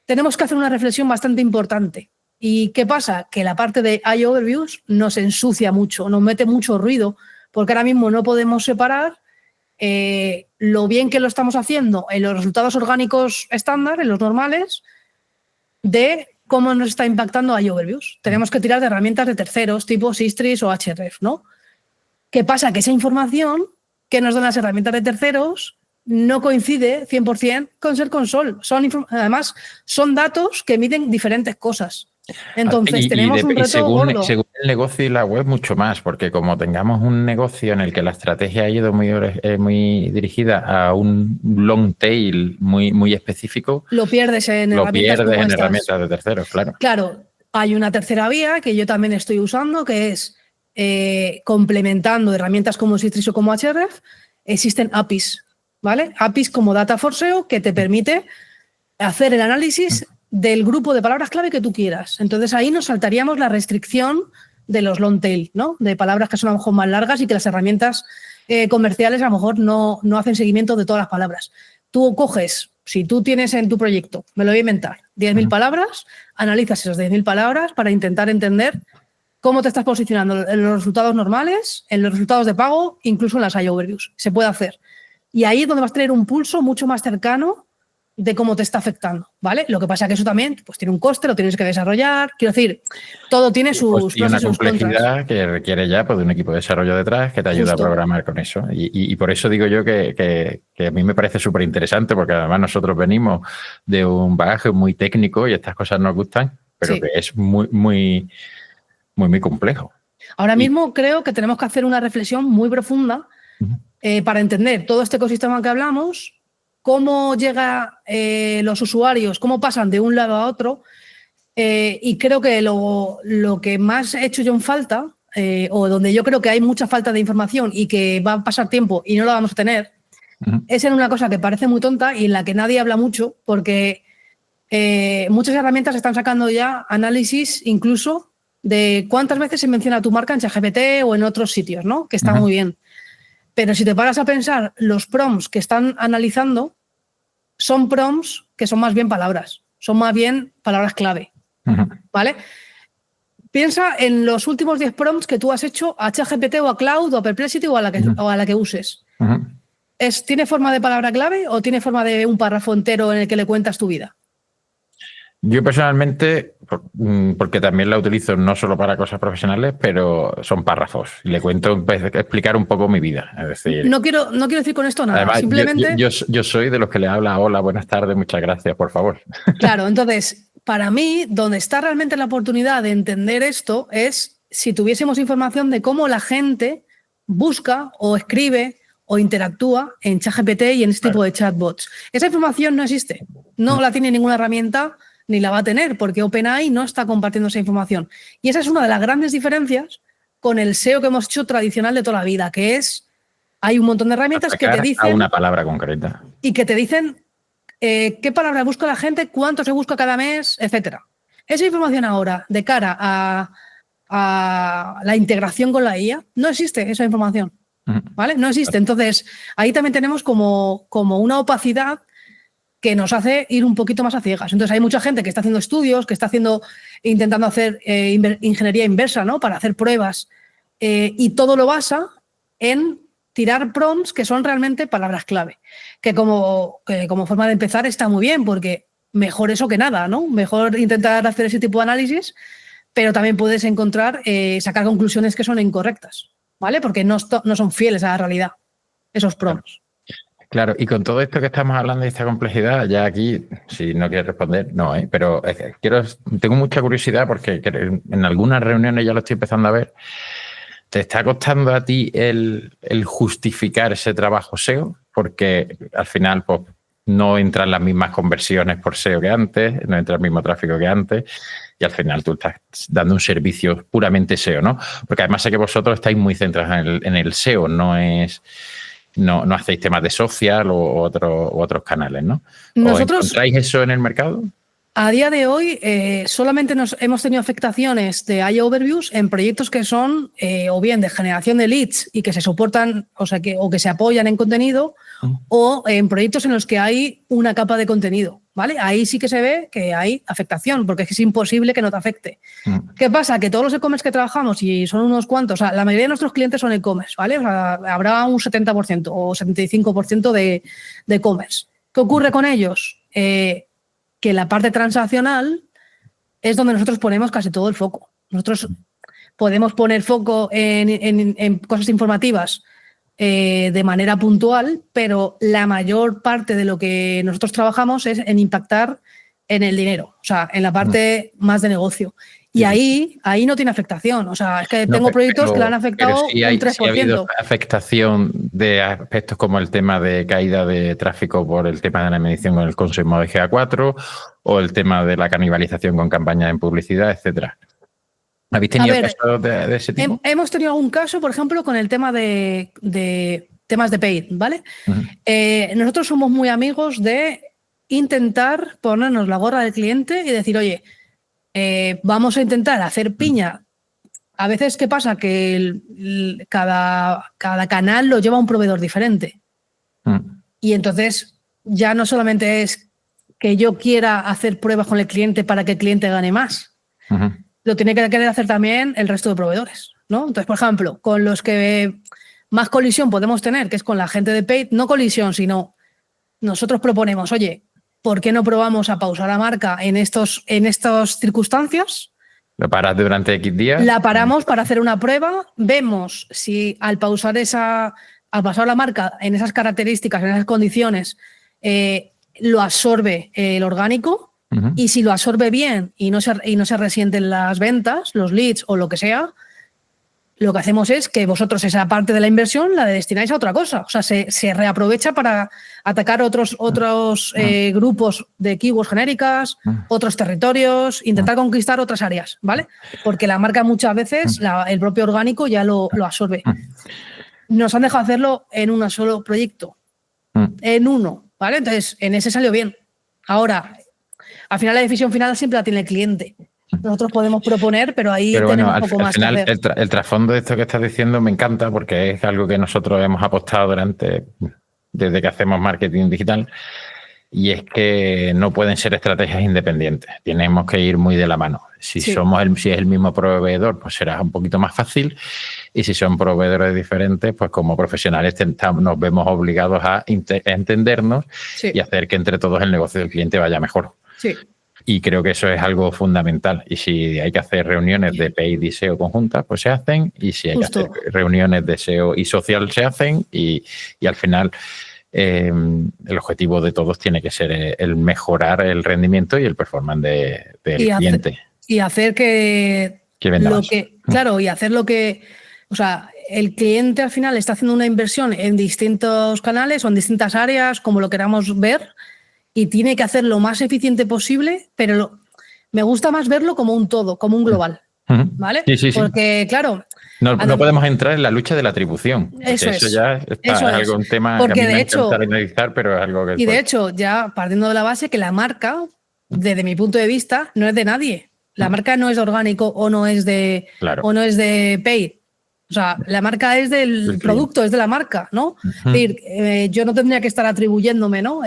Speaker 2: tenemos que hacer una reflexión bastante importante. ¿Y qué pasa? Que la parte de iOverviews nos ensucia mucho, nos mete mucho ruido, porque ahora mismo no podemos separar lo bien que lo estamos haciendo en los resultados orgánicos estándar, en los normales, de cómo nos está impactando iOverviews. Tenemos que tirar de herramientas de terceros, tipo Sistrix o Ahrefs, ¿no? ¿Qué pasa? Que esa información que nos dan las herramientas de terceros no coincide 100% con Search Console. Además, son datos que miden diferentes cosas. Entonces, tenemos un reto gordo.
Speaker 1: Según el negocio y la web, mucho más, porque como tengamos un negocio en el que la estrategia ha ido muy dirigida a un long tail muy específico,
Speaker 2: lo pierdes en herramientas
Speaker 1: de terceros, claro.
Speaker 2: Claro, hay una tercera vía que yo también estoy usando, que es complementando herramientas como Sistrix o como Ahrefs, existen APIs, ¿vale? APIs como Data for SEO que te permite hacer el análisis del grupo de palabras clave que tú quieras. Entonces ahí nos saltaríamos la restricción de los long tail, ¿no? De palabras que son a lo mejor más largas y que las herramientas comerciales a lo mejor no hacen seguimiento de todas las palabras. Tú coges, si tú tienes en tu proyecto, me lo voy a inventar, 10.000 palabras, analizas esas 10.000 palabras para intentar entender cómo te estás posicionando en los resultados normales, en los resultados de pago, incluso en las iOverviews. Se puede hacer. Y ahí es donde vas a tener un pulso mucho más cercano de cómo te está afectando, ¿vale? Lo que pasa es que eso también pues, tiene un coste, lo tienes que desarrollar. Quiero decir, todo tiene sus
Speaker 1: y una complejidad que requiere ya pues, de un equipo de desarrollo detrás que te ayuda a programar con eso. Y por eso digo yo que a mí me parece súper interesante, porque además nosotros venimos de un bagaje muy técnico y estas cosas nos gustan, pero que es muy complejo.
Speaker 2: Ahora mismo creo que tenemos que hacer una reflexión muy profunda para entender todo este ecosistema que hablamos, cómo llegan los usuarios, cómo pasan de un lado a otro, Y creo que lo que más he hecho yo en falta, o donde yo creo que hay mucha falta de información y que va a pasar tiempo y no la vamos a tener, es en una cosa que parece muy tonta y en la que nadie habla mucho, porque muchas herramientas están sacando ya análisis incluso de cuántas veces se menciona tu marca en ChatGPT o en otros sitios, ¿no? Que está muy bien. Pero si te paras a pensar, los prompts que están analizando son prompts que son más bien palabras, son más bien palabras clave. ¿Vale? Piensa en los últimos 10 prompts que tú has hecho a ChatGPT o a Cloud o a Perplexity o a la que uses. ¿Tiene forma de palabra clave o tiene forma de un párrafo entero en el que le cuentas tu vida?
Speaker 1: Yo personalmente, porque también la utilizo no solo para cosas profesionales, pero son párrafos. Le cuento, explicar un poco mi vida. Es decir,
Speaker 2: no quiero decir con esto nada.
Speaker 1: Además,
Speaker 2: simplemente.
Speaker 1: Yo soy de los que le habla, hola, buenas tardes, muchas gracias, por favor.
Speaker 2: Claro, entonces, para mí, donde está realmente la oportunidad de entender esto es si tuviésemos información de cómo la gente busca o escribe o interactúa en ChatGPT y en este tipo de chatbots. Esa información no existe. No la tiene ninguna herramienta ni la va a tener, porque OpenAI no está compartiendo esa información. Y esa es una de las grandes diferencias con el SEO que hemos hecho tradicional de toda la vida, que es, hay un montón de herramientas que te dicen...
Speaker 1: a una palabra concreta.
Speaker 2: Y que te dicen qué palabra busca la gente, cuánto se busca cada mes, etcétera. Esa información ahora, de cara a la integración con la IA, no existe esa información. ¿Vale? No existe. Entonces, ahí también tenemos como una opacidad que nos hace ir un poquito más a ciegas. Entonces, hay mucha gente que está haciendo estudios, que está intentando hacer ingeniería inversa, ¿no? Para hacer pruebas, y todo lo basa en tirar prompts que son realmente palabras clave. Que como forma de empezar está muy bien, porque mejor eso que nada, ¿no? Mejor intentar hacer ese tipo de análisis, pero también puedes sacar conclusiones que son incorrectas, ¿vale? Porque no son fieles a la realidad, esos prompts.
Speaker 1: Claro, y con todo esto que estamos hablando de esta complejidad, ya aquí, si no quieres responder, no, pero tengo mucha curiosidad porque en algunas reuniones ya lo estoy empezando a ver. ¿Te está costando a ti el justificar ese trabajo SEO? Porque al final pues, no entran las mismas conversiones por SEO que antes, no entra el mismo tráfico que antes, y al final tú estás dando un servicio puramente SEO, ¿no? Porque además sé que vosotros estáis muy centrados en el SEO, no hacéis temas de social o otros canales, ¿no?
Speaker 2: Nosotros,
Speaker 1: ¿encontráis eso en el mercado?
Speaker 2: A día de hoy solamente hemos tenido afectaciones de AI Overviews en proyectos que son o bien de generación de leads y que se soportan, o que se apoyan en contenido, o en proyectos en los que hay una capa de contenido, ¿vale? Ahí sí que se ve que hay afectación, porque es imposible que no te afecte. ¿Qué pasa? Que todos los e-commerce que trabajamos, y son unos cuantos, o sea, la mayoría de nuestros clientes son e-commerce, ¿vale? O sea, habrá un 70% o 75% de e-commerce. ¿Qué ocurre con ellos? Que la parte transaccional es donde nosotros ponemos casi todo el foco. Nosotros podemos poner foco en cosas informativas de manera puntual, pero la mayor parte de lo que nosotros trabajamos es en impactar en el dinero, o sea, en la parte más de negocio. Y ahí no tiene afectación. O sea, es que tengo proyectos que le han afectado
Speaker 1: sí
Speaker 2: un 3%.
Speaker 1: Sí ha habido afectación de aspectos como el tema de caída de tráfico por el tema de la medición con el consumo de GA4 o el tema de la canibalización con campañas en publicidad, etcétera. ¿Habéis tenido casos de ese tipo?
Speaker 2: Hemos tenido algún caso, por ejemplo, con el tema de temas de paid, ¿vale? Nosotros somos muy amigos de intentar ponernos la gorra del cliente y decir, oye, vamos a intentar hacer piña. A veces, ¿qué pasa? Que cada canal lo lleva un proveedor diferente. Y entonces ya no solamente es que yo quiera hacer pruebas con el cliente para que el cliente gane más. Lo tiene que querer hacer también el resto de proveedores, ¿no? Entonces, por ejemplo, con los que más colisión podemos tener, que es con la gente de paid, no colisión, sino nosotros proponemos, oye, ¿por qué no probamos a pausar la marca en estas circunstancias?
Speaker 1: ¿Lo paras durante X días?
Speaker 2: La paramos para hacer una prueba, vemos si al pausar la marca en esas características, en esas condiciones, lo absorbe el orgánico, y si lo absorbe bien y no se resienten las ventas, los leads o lo que sea, lo que hacemos es que vosotros esa parte de la inversión la destináis a otra cosa. O sea, se reaprovecha para atacar otros grupos de keywords genéricas, otros territorios, intentar conquistar otras áreas, ¿vale? Porque la marca muchas veces, el propio orgánico ya lo absorbe. Nos han dejado hacerlo en un solo proyecto. En uno, ¿vale? Entonces, en ese salió bien. Ahora, al final la decisión final siempre la tiene el cliente. Nosotros podemos proponer, pero ahí tenemos un poco más que hacer.
Speaker 1: El trasfondo de esto que estás diciendo me encanta porque es algo que nosotros hemos apostado desde que hacemos marketing digital, y es que no pueden ser estrategias independientes. Tenemos que ir muy de la mano. Si es el mismo proveedor, pues será un poquito más fácil, y si son proveedores diferentes, pues como profesionales nos vemos obligados a entendernos y hacer que entre todos el negocio del cliente vaya mejor.
Speaker 2: Sí.
Speaker 1: Y creo que eso es algo fundamental. Y si hay que hacer reuniones de paid y SEO conjuntas, pues se hacen. Y si hay que hacer reuniones de SEO y social, se hacen. Y al final, el objetivo de todos tiene que ser el mejorar el rendimiento y el performance del cliente.
Speaker 2: Y hacer que
Speaker 1: venda más.
Speaker 2: Claro, y hacer lo que... O sea, el cliente al final está haciendo una inversión en distintos canales o en distintas áreas, como lo queramos ver, y tiene que hacer lo más eficiente posible, pero me gusta más verlo como un todo, como un global, ¿vale?
Speaker 1: Sí.
Speaker 2: Porque, claro...
Speaker 1: No podemos entrar en la lucha de la atribución. Eso es algo, un tema porque que a mí me encanta analizar, pero es algo que...
Speaker 2: Y de hecho, ya partiendo de la base que la marca, desde mi punto de vista, no es de nadie. La marca no es de orgánico o no es de paid. O sea, la marca es del producto, es de la marca, ¿no? Es decir, yo no tendría que estar atribuyéndome, ¿no?,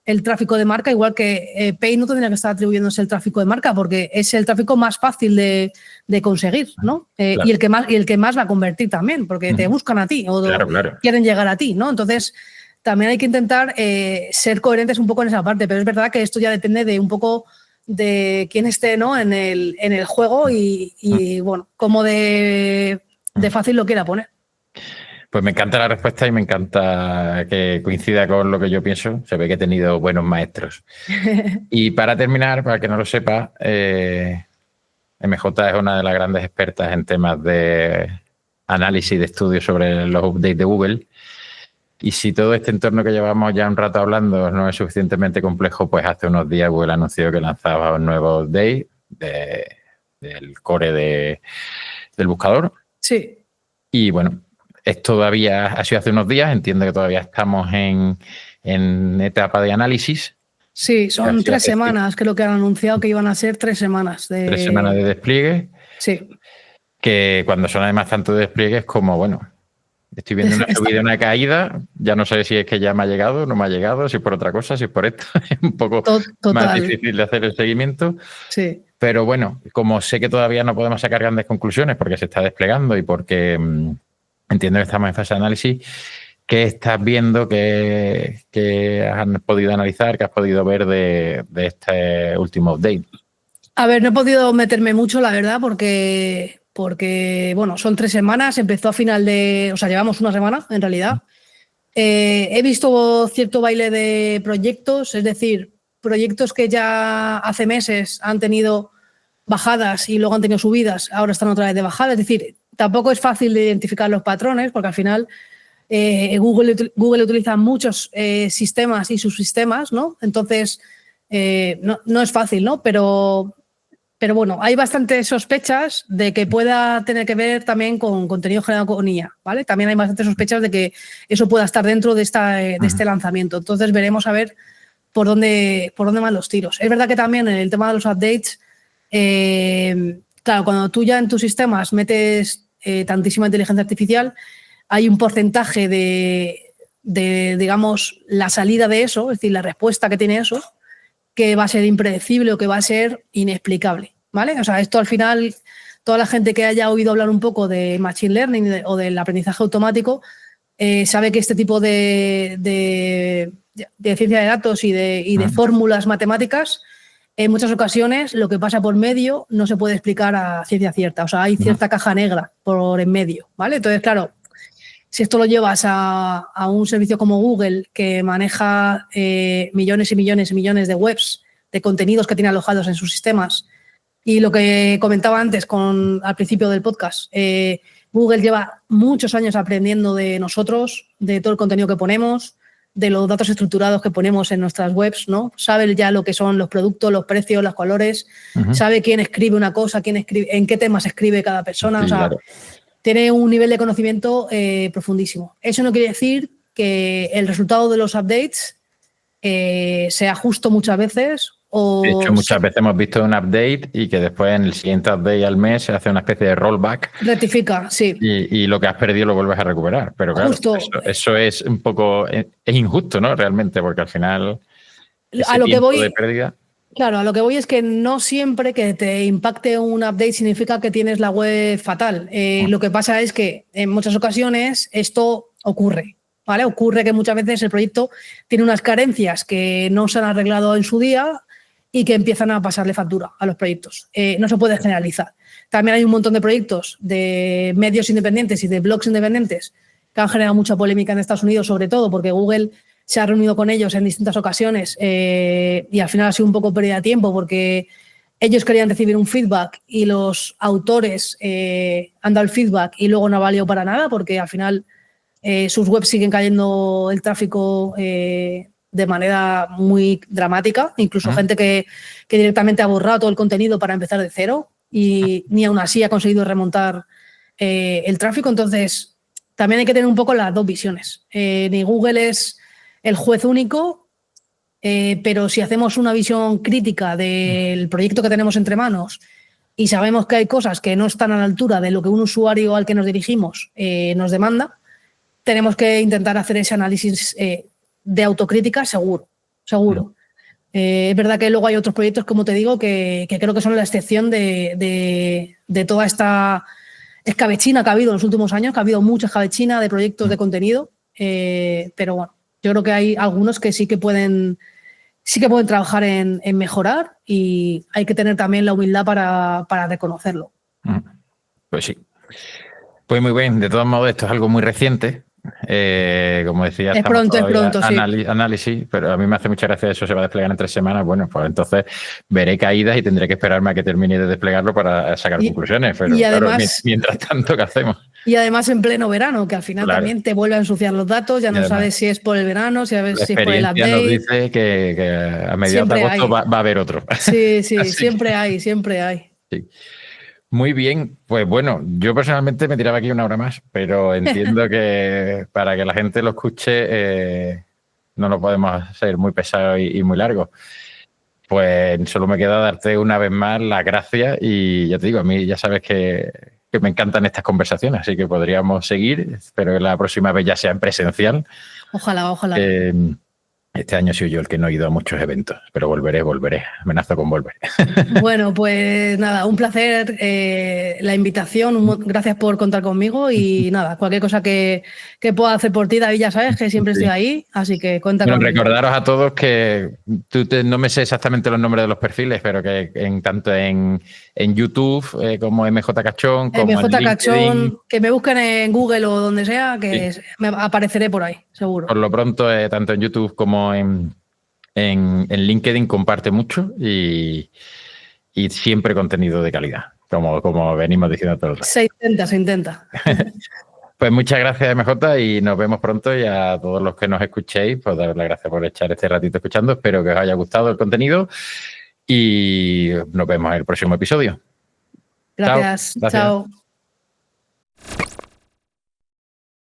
Speaker 2: el tráfico de marca, igual que Pay no tendría que estar atribuyéndose el tráfico de marca, porque es el tráfico más fácil de conseguir, ¿no? Y el que más va a convertir también, porque te buscan a ti o quieren llegar a ti, ¿no? Entonces, también hay que intentar ser coherentes un poco en esa parte, pero es verdad que esto ya depende de un poco de quién esté, ¿no?, en el juego y bueno, cómo de fácil lo quiera poner.
Speaker 1: Pues me encanta la respuesta y me encanta que coincida con lo que yo pienso. Se ve que he tenido buenos maestros. Y para terminar, para que no lo sepa, MJ es una de las grandes expertas en temas de análisis de estudios sobre los updates de Google. Y si todo este entorno que llevamos ya un rato hablando no es suficientemente complejo, pues hace unos días Google anunció que lanzaba un nuevo update del core del buscador.
Speaker 2: Sí.
Speaker 1: Y bueno, todavía ha sido hace unos días, entiendo que todavía estamos en etapa de análisis.
Speaker 2: Sí, son 3 semanas, creo que han anunciado que iban a ser 3 semanas.
Speaker 1: 3 semanas de despliegue.
Speaker 2: Sí.
Speaker 1: Que cuando son además tanto de despliegue es como, bueno, estoy viendo una subida y una caída, ya no sé si es que ya me ha llegado, no me ha llegado, si por otra cosa, si por esto, es un poco más difícil de hacer el seguimiento.
Speaker 2: Sí.
Speaker 1: Pero bueno, como sé que todavía no podemos sacar grandes conclusiones porque se está desplegando y porque entiendo que estamos en fase de análisis, ¿qué estás viendo, que has podido analizar, que has podido ver de este último update?
Speaker 2: A ver, no he podido meterme mucho, la verdad, porque bueno, son 3 semanas, empezó a final de... O sea, llevamos una semana, en realidad. He visto cierto baile de proyectos, es decir, proyectos que ya hace meses han tenido bajadas y luego han tenido subidas, ahora están otra vez de bajada. Es decir, tampoco es fácil de identificar los patrones, porque al final Google utiliza muchos sistemas y subsistemas, ¿no? Entonces, no es fácil, ¿no? Pero bueno, hay bastantes sospechas de que pueda tener que ver también con contenido generado con IA, ¿vale? También hay bastantes sospechas de que eso pueda estar dentro de este lanzamiento. Entonces veremos a ver por dónde van los tiros. Es verdad que también en el tema de los updates, claro, cuando tú ya en tus sistemas metes tantísima inteligencia artificial, hay un porcentaje de, digamos, la salida de eso, es decir, la respuesta que tiene eso, que va a ser impredecible o que va a ser inexplicable, ¿vale? O sea, esto al final, toda la gente que haya oído hablar un poco de Machine Learning o del aprendizaje automático sabe que este tipo de ciencia de datos y de fórmulas matemáticas, en muchas ocasiones lo que pasa por medio no se puede explicar a ciencia cierta. O sea, hay cierta caja negra por en medio, ¿vale? Entonces, claro, si esto lo llevas a un servicio como Google, que maneja millones y millones y millones de webs, de contenidos que tiene alojados en sus sistemas, Y lo que comentaba antes al principio del podcast, Google lleva muchos años aprendiendo de nosotros, de todo el contenido que ponemos, de los datos estructurados que ponemos en nuestras webs, ¿no? Sabe ya lo que son los productos, los precios, los colores, sabe quién escribe una cosa, quién escribe, en qué temas escribe cada persona.
Speaker 1: Sí,
Speaker 2: o sea,
Speaker 1: claro.
Speaker 2: Tiene un nivel de conocimiento profundísimo. Eso no quiere decir que el resultado de los updates sea justo muchas veces.
Speaker 1: De hecho, muchas veces hemos visto un update y que después en el siguiente update al mes se hace una especie de rollback.
Speaker 2: Rectifica, sí.
Speaker 1: Y lo que has perdido lo vuelves a recuperar. Pero claro, eso es un poco... Es injusto, ¿no? Realmente, porque al final
Speaker 2: a lo que voy,
Speaker 1: de pérdida...
Speaker 2: Claro, a lo que voy es que no siempre que te impacte un update significa que tienes la web fatal. Lo que pasa es que en muchas ocasiones esto ocurre, ¿vale? Ocurre que muchas veces el proyecto tiene unas carencias que no se han arreglado en su día y que empiezan a pasarle factura a los proyectos. No se puede generalizar. También hay un montón de proyectos de medios independientes y de blogs independientes que han generado mucha polémica en Estados Unidos, sobre todo porque Google se ha reunido con ellos en distintas ocasiones y al final ha sido un poco pérdida de tiempo porque ellos querían recibir un feedback y los autores han dado el feedback y luego no ha valido para nada porque al final sus webs siguen cayendo el tráfico de manera muy dramática, incluso gente que directamente ha borrado todo el contenido para empezar de cero y ni aún así ha conseguido remontar el tráfico. Entonces, también hay que tener un poco las dos visiones. Ni Google es el juez único, pero si hacemos una visión crítica del proyecto que tenemos entre manos y sabemos que hay cosas que no están a la altura de lo que un usuario al que nos dirigimos nos demanda, tenemos que intentar hacer ese análisis de autocrítica seguro. Es verdad que luego hay otros proyectos, como te digo, que creo que son la excepción de toda esta escabechina que ha habido en los últimos años, que ha habido mucha escabechina de proyectos de contenido, pero bueno, yo creo que hay algunos que sí que pueden trabajar en mejorar y hay que tener también la humildad para reconocerlo.
Speaker 1: Pues sí. Pues muy bien, de todos modos esto es algo muy reciente. Como decía,
Speaker 2: es pronto, sí.
Speaker 1: Análisis, pero a mí me hace mucha gracia eso, se va a desplegar en 3 semanas. Bueno, pues entonces veré caídas y tendré que esperarme a que termine de desplegarlo para sacar conclusiones. Pero
Speaker 2: además,
Speaker 1: claro, mientras tanto, ¿qué hacemos?
Speaker 2: Y además en pleno verano, que al final también te vuelve a ensuciar los datos, ya no sabes si es por el verano, si es por el update.
Speaker 1: Nos dice que a mediados de agosto va a haber otro.
Speaker 2: Sí, siempre hay.
Speaker 1: Sí. Muy bien, pues bueno, yo personalmente me tiraba aquí 1 hora más, pero entiendo que para que la gente lo escuche no lo podemos hacer muy pesado y muy largo. Pues solo me queda darte una vez más las gracias y ya te digo, a mí ya sabes que me encantan estas conversaciones, así que podríamos seguir. Espero que la próxima vez ya sea en presencial.
Speaker 2: Ojalá.
Speaker 1: Este año soy yo el que no he ido a muchos eventos, pero volveré. Amenazo con volver.
Speaker 2: Bueno, pues nada, un placer la invitación. Gracias por contar conmigo y nada, cualquier cosa que pueda hacer por ti, David, ya sabes que siempre estoy ahí, así que cuenta conmigo.
Speaker 1: Recordaros a todos que no me sé exactamente los nombres de los perfiles, pero que tanto en YouTube como MJ Cachón, como
Speaker 2: MJ Cachón, que me busquen en Google o donde sea, que me apareceré por ahí, seguro.
Speaker 1: Por lo pronto, tanto en YouTube como en LinkedIn comparte mucho y siempre contenido de calidad, como venimos diciendo todo el rato.
Speaker 2: Se intenta.
Speaker 1: Pues muchas gracias, MJ, y nos vemos pronto. Y a todos los que nos escuchéis, pues daros las gracias por echar este ratito escuchando. Espero que os haya gustado el contenido y nos vemos en el próximo episodio.
Speaker 2: Gracias. Chao.